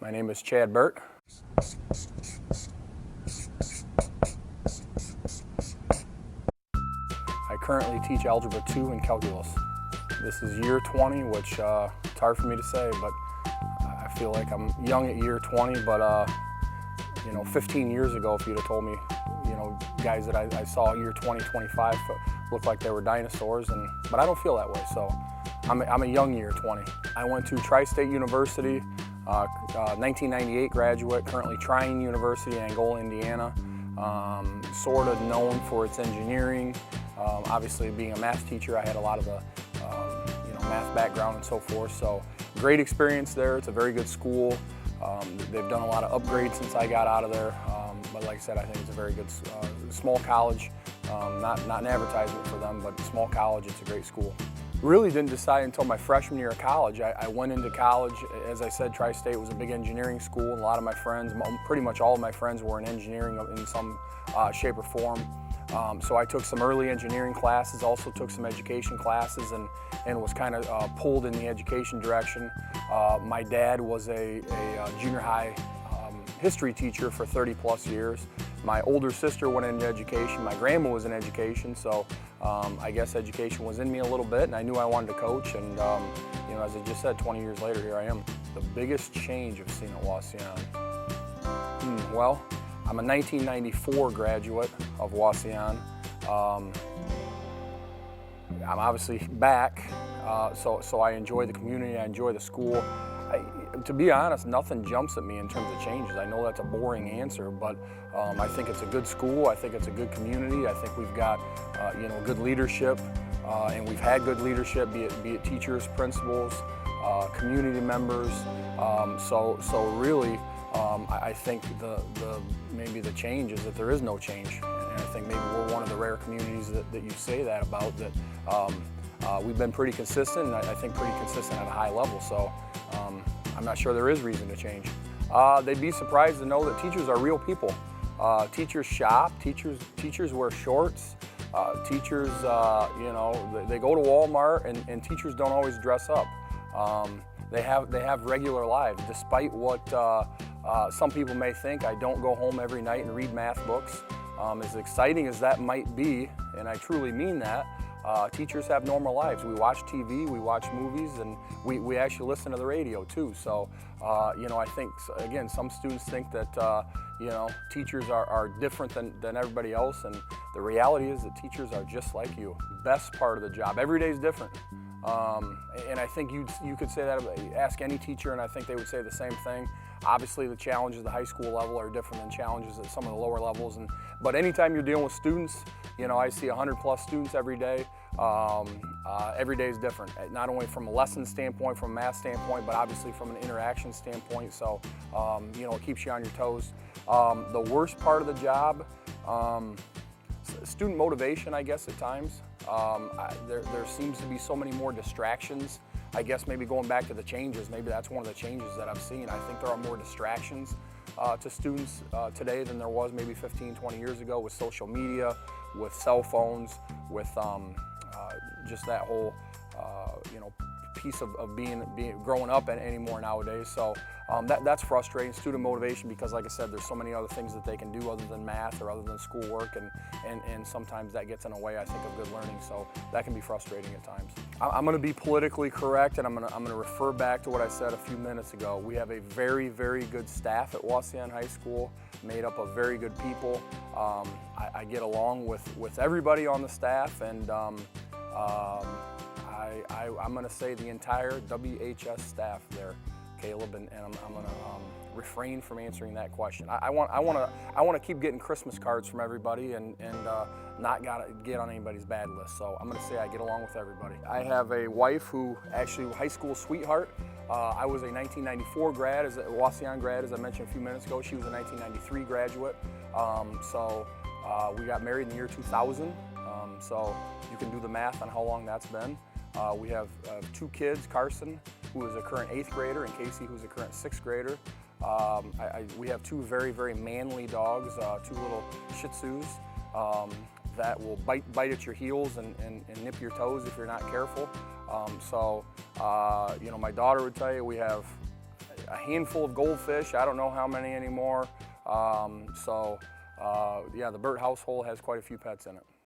My name is Chad Burt. I currently teach Algebra 2 and Calculus. This is year 20, which it's hard for me to say, but I feel like I'm young at year 20, but 15 years ago, if you'd have told me, guys that I saw year 20, 25 looked like they were dinosaurs, but I don't feel that way, so I'm a young year 20. I went to Tri-State University, 1998 graduate, currently Trine University, Angola, Indiana. Sort of known for its engineering. Obviously, being a math teacher, I had a lot of the math background and so forth. So great experience there. It's a very good school. They've done a lot of upgrades since I got out of there. But like I said, I think it's a very good small college. Not an advertisement for them, but small college. It's a great school. Really didn't decide until my freshman year of college. I went into college, as I said, Tri-State was a big engineering school, and a lot of my friends, pretty much all of my friends were in engineering in some shape or form. So I took some early engineering classes, also took some education classes, and was kind of pulled in the education direction. My dad was a junior high history teacher for 30 plus years. My older sister went into education. My grandma was in education, so I guess education was in me a little bit, and I knew I wanted to coach. And as I just said, 20 years later, here I am. The biggest change I've seen at Wauseon. Well, I'm a 1994 graduate of Wauseon. I'm obviously back, so I enjoy the community, I enjoy the school. To be honest, nothing jumps at me in terms of changes. I know that's a boring answer, but I think it's a good school. I think it's a good community. I think we've got good leadership, and we've had good leadership, be it teachers, principals, community members. So really, I think maybe the change is that there is no change, and I think maybe we're one of the rare communities that you say that about. That we've been pretty consistent, and I think pretty consistent at a high level. So. I'm not sure there is reason to change. They'd be surprised to know that teachers are real people. Teachers shop, teachers wear shorts, teachers, they go to Walmart, and teachers don't always dress up. They have regular lives, despite what some people may think. I don't go home every night and read math books. As exciting as that might be, and I truly mean that, teachers have normal lives. We watch TV, we watch movies, and we actually listen to the radio too. So, I think, again, some students think that, teachers are different than everybody else, and the reality is that teachers are just like you. Best part of the job. Every day is different. And I think you could say that, ask any teacher, and I think they would say the same thing. Obviously, the challenges at the high school level are different than challenges at some of the lower levels. But anytime you're dealing with students, I see 100 plus students every day. Every day is different, not only from a lesson standpoint, from a math standpoint, but obviously from an interaction standpoint. So, it keeps you on your toes. The worst part of the job, student motivation, I guess, at times. There seems to be so many more distractions. I guess maybe going back to the changes, maybe that's one of the changes that I've seen. I think there are more distractions to students today than there was maybe 15, 20 years ago with social media, with cell phones, with just that whole piece of being growing up anymore nowadays. So that's frustrating, student motivation, because like I said, there's so many other things that they can do other than math or other than schoolwork, and sometimes that gets in the way, I think, of good learning. So that can be frustrating at times. I'm going to be politically correct, and I'm going to refer back to what I said a few minutes ago. We have a very, very good staff at Wauseon High School, made up of very good people. I get along with everybody on the staff, and I'm going to say the entire WHS staff there, Caleb, and I'm going to refrain from answering that question. I want to keep getting Christmas cards from everybody, and not get on anybody's bad list. So I'm going to say I get along with everybody. I have a wife who actually high school sweetheart. I was a 1994 grad, a Wauseon grad, as I mentioned a few minutes ago. She was a 1993 graduate. We got married in the year 2000. So you can do the math on how long that's been. We have 2 kids, Carson, who is a current 8th grader, and Casey, who's a current 6th grader. We have 2 very, very manly dogs, 2 little Shih Tzus that will bite at your heels and nip your toes if you're not careful. My daughter would tell you we have, a handful of goldfish. I don't know how many anymore. Yeah, the Burt household has quite a few pets in it.